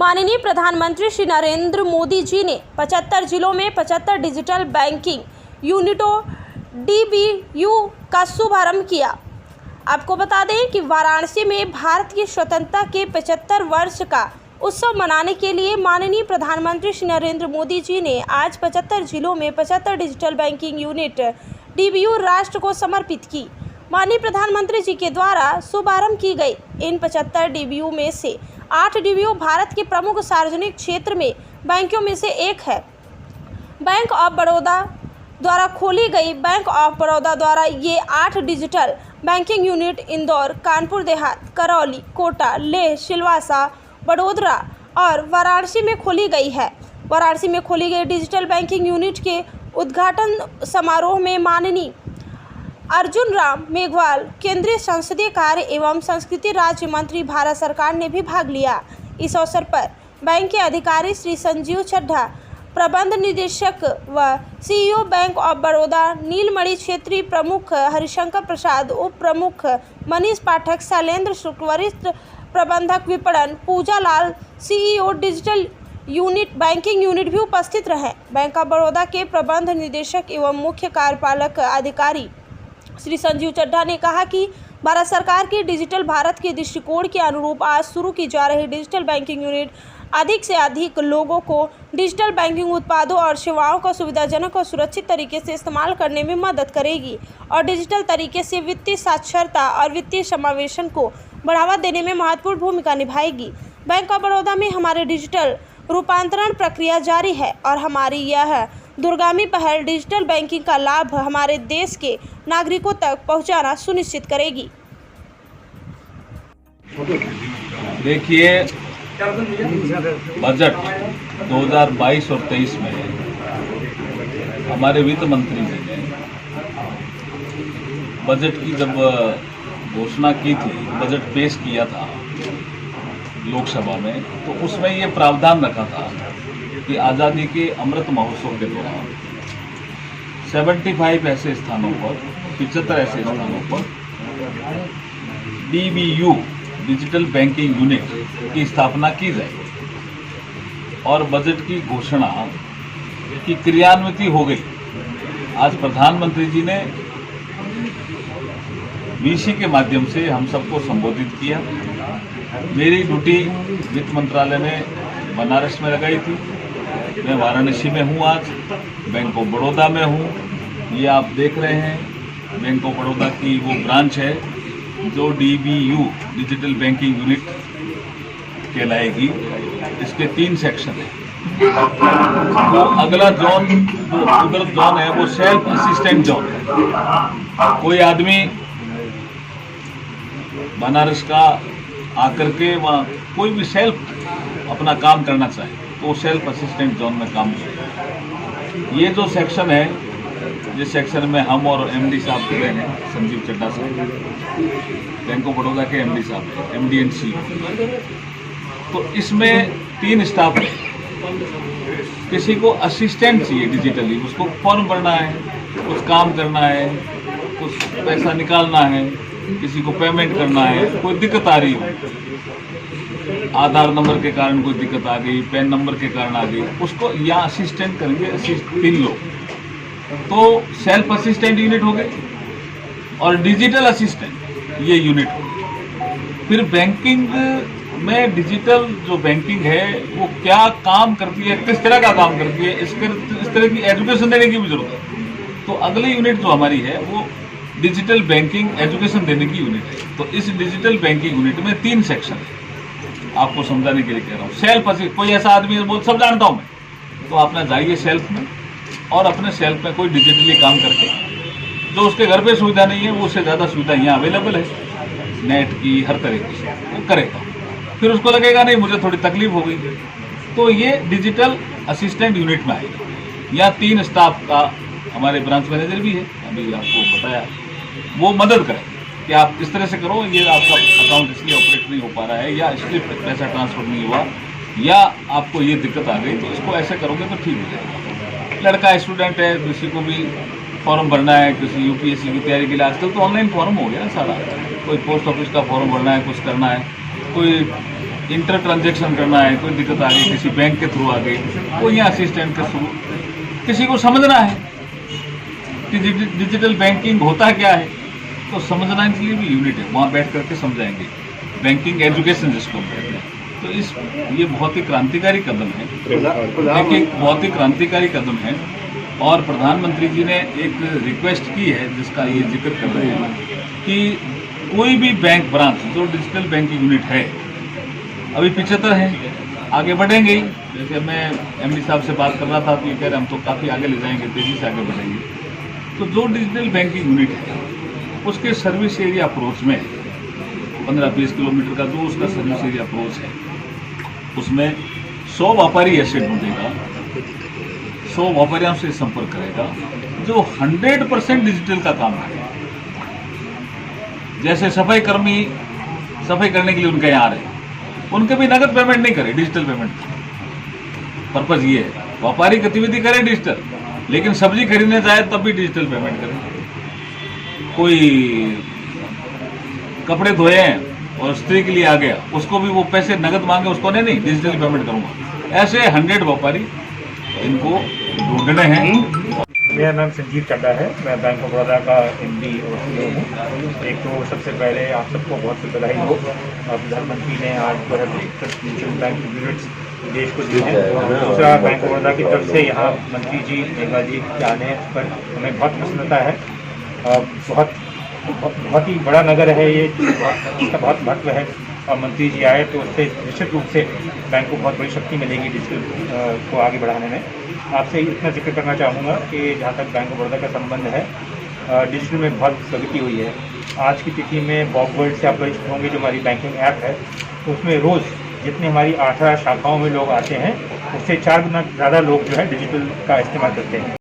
माननीय प्रधानमंत्री श्री नरेंद्र मोदी जी ने 75 जिलों में 75 डिजिटल बैंकिंग यूनिटों DBU का शुभारंभ किया। आपको बता दें कि वाराणसी में भारत की स्वतंत्रता के 75 वर्ष का उत्सव मनाने के लिए माननीय प्रधानमंत्री श्री नरेंद्र मोदी जी ने आज 75 जिलों में 75 डिजिटल बैंकिंग यूनिट DBU राष्ट्र को समर्पित की। माननीय प्रधानमंत्री जी के द्वारा शुभारंभ की गई इन 75 DBU में से 8 DBU भारत के प्रमुख सार्वजनिक क्षेत्र में बैंकों में से एक है। बैंक ऑफ बड़ौदा द्वारा खोली गई बैंक ऑफ बड़ौदा द्वारा ये 8 digital banking unit Indore, Kanpur Dehat, Karauli, Kota, Leh, Silvassa, Vadodara और वाराणसी में खोली गई है। वाराणसी में खोली गई डिजिटल बैंकिंग यूनिट के उद्घाटन समारोह में माननीय अर्जुन राम मेघवाल, केंद्रीय संसदीय कार्य एवं संस्कृति राज्य मंत्री भारत सरकार ने भी भाग लिया। इस अवसर पर बैंक के अधिकारी श्री संजीव चड्ढा, प्रबंध निदेशक व CEO बैंक ऑफ बड़ौदा, नीलमणि क्षेत्रीय प्रमुख हरिशंकर प्रसाद, उप प्रमुख मनीष पाठक, शैलेंद्र शुक्ल, वरिष्ठ प्रबंधक विपणन पूजा लाल, CEO digital unit banking unit भी उपस्थित रहे। बैंक ऑफ बड़ौदा के प्रबंध निदेशक एवं मुख्य कार्यपालक अधिकारी श्री संजीव चड्ढा ने कहा कि भारत सरकार की डिजिटल भारत के दृष्टिकोण के अनुरूप आज शुरू की जा रही डिजिटल बैंकिंग यूनिट अधिक से अधिक लोगों को डिजिटल बैंकिंग उत्पादों और सेवाओं का सुविधाजनक और सुरक्षित तरीके से इस्तेमाल करने में मदद करेगी और डिजिटल तरीके से वित्तीय साक्षरता और वित्तीय समावेशन को बढ़ावा देने में महत्वपूर्ण भूमिका निभाएगी। बैंक ऑफ बड़ौदा में हमारे डिजिटल रूपांतरण प्रक्रिया जारी है और हमारी यह दूरगामी पहल डिजिटल बैंकिंग का लाभ हमारे देश के नागरिकों तक पहुंचाना सुनिश्चित करेगी। देखिए, बजट 2022 और 23 में हमारे वित्त मंत्री जी ने बजट की जब घोषणा की थी, बजट पेश किया था लोकसभा में, तो उसमें ये प्रावधान रखा था कि आज़ादी के अमृत महोत्सव के दौरान 75 ऐसे स्थानों पर, 75 ऐसे स्थानों पर DBU डिजिटल बैंकिंग यूनिट की स्थापना की जाए और बजट की घोषणा की क्रियान्विति हो गई। आज प्रधानमंत्री जी ने VC के माध्यम से हम सबको संबोधित किया। मेरी ड्यूटी वित्त मंत्रालय में बनारस में लगाई थी। मैं वाराणसी में हूँ, आज बैंक ऑफ बड़ौदा में हूँ। ये आप देख रहे हैं बैंक ऑफ बड़ौदा की वो ब्रांच है जो DBU डिजिटल बैंकिंग यूनिट कहलाएगी। इसके 3 सेक्शन हैं। वो अगला जोन जो उधर जोन है वो सेल्फ असिस्टेंट जोन है। कोई आदमी बनारस का आकर के वहाँ कोई भी सेल्फ अपना काम करना चाहे तो सेल्फ असिस्टेंट जोन में काम करें। ये जो सेक्शन है, जिस सेक्शन में हम और MD साहब खड़े हैं, संजीव चड्ढा साहब, बैंक ऑफ बड़ौदा के MD साहब हैं, MD एंड CEO। तो इसमें 3 स्टाफ है। किसी को असिस्टेंट चाहिए डिजिटली, उसको फॉर्म भरना है, कुछ काम करना है, कुछ पैसा निकालना है, किसी को पेमेंट करना है, कोई दिक्कत आ रही हो, आधार नंबर के कारण कोई दिक्कत आ गई, पैन नंबर के कारण आ गई, उसको यहाँ असिस्टेंट करेंगे 3 लोग। तो सेल्फ असिस्टेंट यूनिट हो गई और डिजिटल असिस्टेंट ये यूनिट हो गई। फिर बैंकिंग में डिजिटल जो बैंकिंग है वो क्या काम करती है, किस तरह का काम करती है, इस तरह की एजुकेशन देने की भी जरूरत है। तो अगली यूनिट जो हमारी है वो डिजिटल बैंकिंग एजुकेशन देने की यूनिट है। तो इस डिजिटल बैंकिंग यूनिट में 3 सेक्शन है। आपको समझाने के लिए कह रहा हूँ। सेल्फ असिस्ट, कोई ऐसा आदमी है वो सब जानता हूँ मैं, तो अपना जाइए सेल्फ में और अपने सेल्फ में कोई डिजिटली काम करके, जो उसके घर पे सुविधा नहीं है वो उससे ज़्यादा सुविधा यहाँ अवेलेबल है, नेट की, हर तरह की, वो करेगा। फिर उसको लगेगा नहीं मुझे थोड़ी तकलीफ हो गई, तो ये डिजिटल असिस्टेंट यूनिट में आएगा। यहाँ 3 स्टाफ का हमारे ब्रांच मैनेजर भी है, अभी आपको बताया, वो मदद करें कि आप इस तरह से करो, ये आपका अकाउंट इसलिए ऑपरेट नहीं हो पा रहा है, या इसलिए पैसा ट्रांसफर नहीं हुआ, या आपको ये दिक्कत आ गई, तो इसको ऐसे करोगे तो ठीक हो जाएगा। लड़का स्टूडेंट है, किसी को भी फॉर्म भरना है, किसी UPSC की तैयारी के लिए आजकल तो ऑनलाइन फॉर्म हो गया ना सारा, कोई पोस्ट ऑफिस का फॉर्म भरना है, कुछ करना है, कोई इंटर ट्रांजेक्शन करना है, कोई दिक्कत आ गई किसी बैंक के थ्रू आ गई, कोई यहाँ असिस्टेंट के थ्रू, किसी को समझना है कि डिजिटल बैंकिंग होता क्या है, तो समझने के लिए भी यूनिट है, वहाँ बैठ करके समझाएंगे। बैंकिंग एजुकेशन जिसको कहते हैं। तो ये बहुत ही क्रांतिकारी कदम है, देखिए बहुत ही क्रांतिकारी कदम है। और प्रधानमंत्री जी ने एक रिक्वेस्ट की है जिसका ये जिक्र कर रहे हैं कि कोई भी बैंक ब्रांच जो डिजिटल बैंकिंग यूनिट है, अभी 75 है, आगे बढ़ेंगे ही। जैसे मैं एमडी साहब से बात कर रहा था तो ये कह रहे हम तो काफ़ी आगे ले जाएंगे, तेज़ी से आगे बढ़ेंगे। तो जो डिजिटल बैंकिंग यूनिट है उसके सर्विस एरिया अप्रोच में 15-20 किलोमीटर का जो उसका सर्विस एरिया अप्रोच है, उसमें 100 व्यापारी ऐसे ढूंढेगा, 100 व्यापारियों से संपर्क करेगा जो 100% डिजिटल का काम करेगा। जैसे सफाई कर्मी सफाई करने के लिए उनके यहाँ आ रहे, उनके भी नगद पेमेंट नहीं करे, डिजिटल पेमेंट। पर्पज ये है, व्यापारी गतिविधि करे डिजिटल, लेकिन सब्जी खरीदने जाए तब भी डिजिटल पेमेंट करे। कोई कपड़े धोए हैं और स्त्री के लिए आ गया, उसको भी वो पैसे नगद मांगे, उसको नहीं डिजिटल पेमेंट करूंगा। ऐसे 100 व्यापारी इनको ढूंढने हैं। मेरा नाम संजीव चड्डा है, मैं बैंक ऑफ बड़ौदा का एमडी और सीईओ हूँ। एक तो सबसे पहले आप सबको बहुत सी बधाई हो, प्रधानमंत्री ने आज डिजिटल बैंक यूनिट्स देश को दी है। दूसरा, बैंक ऑफ बड़ौदा की तरफ से यहाँ मंत्री जी मेघवाल जी के आने पर हमें बहुत प्रसन्नता है। बहुत ही बड़ा नगर है ये, इसका बहुत महत्व है और मंत्री जी आए तो उससे निश्चित रूप से बैंक को बहुत बड़ी शक्ति मिलेगी डिजिटल को आगे बढ़ाने में। आपसे इतना जिक्र करना चाहूँगा कि जहाँ तक बैंक ऑफ बड़ौदा का संबंध है, डिजिटल में बहुत प्रगति हुई है। आज की तिथि में बॉब वर्ल्ड से आप परिचित होंगे, जो हमारी बैंकिंग ऐप है, तो उसमें रोज़ जितने हमारी 18 शाखाओं में लोग आते हैं उससे 4 गुना ज़्यादा लोग जो है डिजिटल का इस्तेमाल करते हैं।